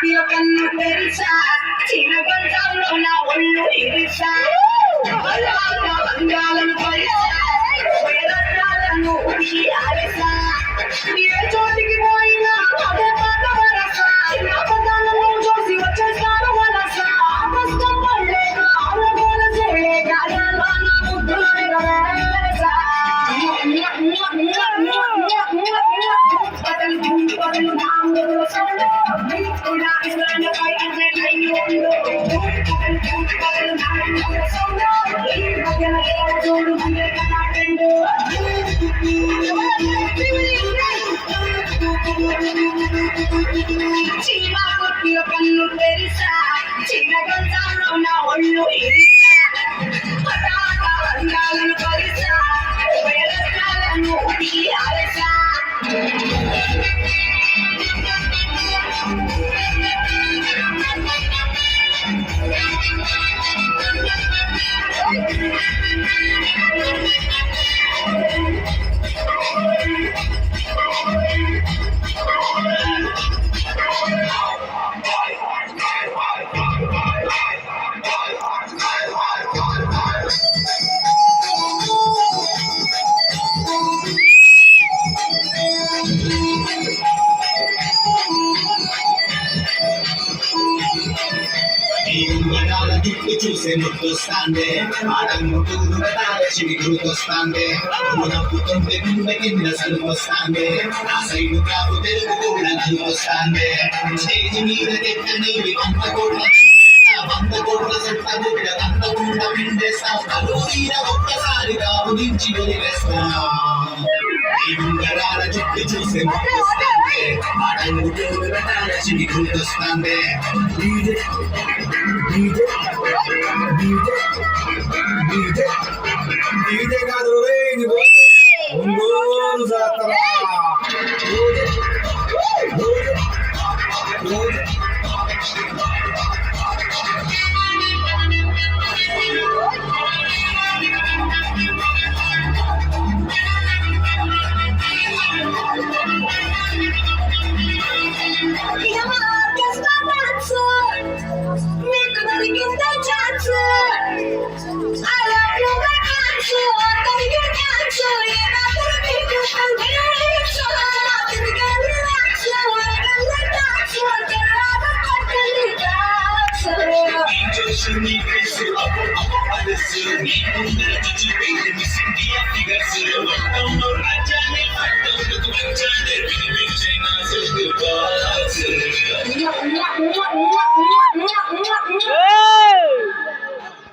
కన్ను తెరిసా చిన్నగంటలో నా ఒళ్ళు ఇరిసా అంగాలను పరిసా రత్నాలను ఉడికి ఆరేసా ఏ చోటికి పోయినా అదే పాత వరస నా పదాలను చూసి వచ్చేస్తారు వలస కష్టం పడలేక ఆరోగ్యాల చేయలేక నా ముద్దులు చీమా కొట్టిన కన్ను తెరిసా చిన్నగంటాలో నా ఒళ్ళు ఇరిసా పతాక అందాలను పరిసా రత్నాలను ఉడికి ఆరేసా జుట్టు చూసే ముద్దొస్తాందే ఆడంగు చివి గుర్తొస్తాందే నవ్వుతుంటే గుండె కింద సలుకొస్తాందే ఆ సైడు కాపు తెలుగు కూడా నలుకొస్తాందే స్టేజ్ మీద తెట్ట నీవి కొంత కోట్ల 100 కోట్ల చెట్ట గుడ్డ కంతకుండా పిండేస్తాం కలూరీన ఒక్కసారిగా ఉదించి వదిలేస్తాం ఉంగరాల జుట్టు చూసే ముద్దొస్తాందే ఆడంగు చివి గుర్తొస్తాందే DJ కాదు ఒంగోలు జాతర రాజానే